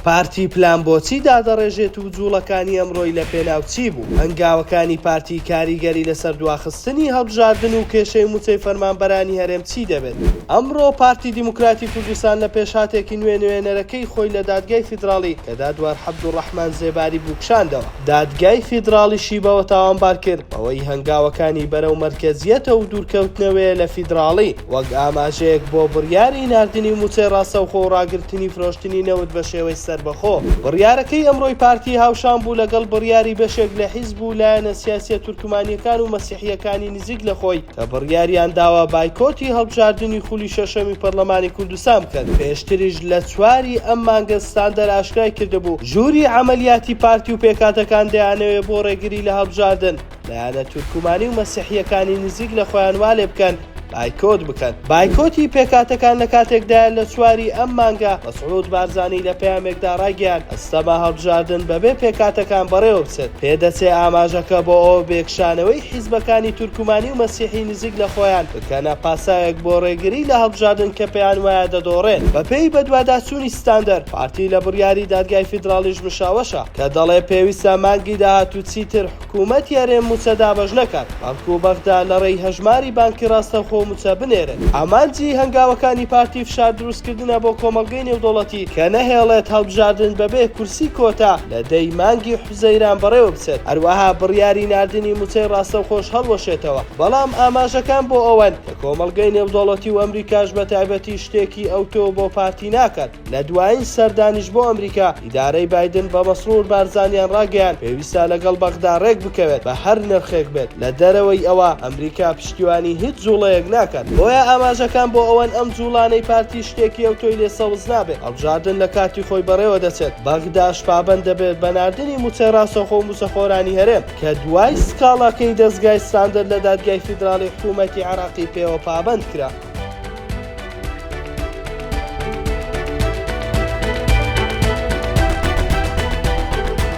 پارتی پلان بۆچی دادەڕێژێت و جوڵەکانی ئەمڕۆی لە پێناوچی بوو؟ هەنگاوەکانی پارتی کاریگەری لەسەر دواخستنی هەڵبژاردن و کێشەی موچەی فەرمانبەرانی هەرێم چی دەبێت؟ ئەمڕۆ پارتی دیموکراتی کوردستان لە پێشهاتێکی نوێنەرەکەی خۆی لە دادگای فیدراڵی کە دادوار عەبدوڕەحمان زێباری بووکشاندەوە. دادگای فیدراڵیشی بەوە تاوانبار کرد ئەوەی هەنگاوەکانی بەرەو مەرکەزیەتە و دوورکەوتنەوەیە لە فیدراڵی وەک ئاماژەیەک بۆ بڕیاری ناردنی موچەی ڕاستەوخۆ و ڕاگررتنی فرۆشتنی نەوت بە شێوەی سەربەخۆ. بڕیارەکەی ئەمڕۆی پارتی هاوشان بوو لەگەڵ بڕیاری بەشێک لە حیزب و لایەنە سیاسیە تورکمانیەکان و مەسیحیەکانی نزیک لە خۆی کە بڕیاریان داوا بایکۆتی هەڵبژاردننی خولی شەشەمی پەرلەمانی کوردستان بکەن. پێشتریش لە 4 ئەم مانگە ستاندەر ئاشکرای کردبوو ژووری عەمەلیاتی پارتی و پێکاتەکان دەیانەوێت بۆ ڕێگری لە هەڵبژاردن لایەنە تورکمانی و مەسیحیەکانی نزیک لە خۆیان وا لێ بکەن بایکۆت بکەن. بایکۆتی پێکاتەکان لە کاتێکدا لە 4 ئەم مانگە مەسعود بارزانی لە پەیامێکدا ڕایگەیاند ئەستەما هەڵبژاردن بەبێ پێکاتەکان بەڕێوە بچێت. پێدەچێ ئاماژەکە بۆ ئەوە بێکشانەوەی حیزبەکانی تورکمانی و مەسیحی نزیک لە خۆیان بکەنە پاسایەک بۆ ڕێگری لە هەڵبژاردن کە پێیان وایە دەدۆڕێن. بەپێی بەدواداچوونی ستاندەر پارتی لە بڕیاری دادگای فیدراڵیش مشاوەشە کە دەڵێ پێویستە مانگی داهاتوو چیتر حکوومەتی هەرێم موچە دابەش نەکات بەڵکو بەغدا لە ڕێی هەژماری بانکی ڕاستەوخۆ موچە بنێرن. ئامانجی هەنگاوەکانی پارتی فشار دروستکردنە بۆ کۆمەڵگەی نێودەوڵەتی کە نەهێڵێت هەڵبژاردن بەبێ کورسی کۆتا لە دەی مانگی حوزەیران بەڕێوە بچێت. هەروەها بڕیاری ناردنی موچەی ڕاستەوخۆش هەڵوەشێتەوە. بەڵام ئاماژەکان بۆ ئەوەن کە کۆمەڵگەی نێودەوڵەتی و ئەمریکاش بە تایبەتی شتێکی ئەوتۆ بۆ پارتی ناکات. لە دوایین سەردانیش بۆ ئەمریکا ئیدارەی بایدن بە مەسرور بارزانیان ڕاگەیاند پێویستە لەگەڵ بەغدا ڕێک بکەوێت بە هەر نرخێک بێت. لە دەرەوەی ئەوە ئەمریکا پشتیوانی هیچ جوڵەیەک ناکات. بۆیە ئاماژەکان بۆ ئەوەن ئەم جوڵانەی پارتی شتێکی ئەوتۆی لێ سەوز نابێت. هەڵبژاردن لە کاتی خۆی بەڕێوە دەچێت. بەغداش پابەند دەبێت بە ناردنی موچەی ڕاستەوخۆ و موچەخۆرانی هەرێم کە دوای سکاڵاکەی دەستگای ستاندەر لە دادگای فیدراڵی حکوومەتی عێراقی پێوە پابەند کرا.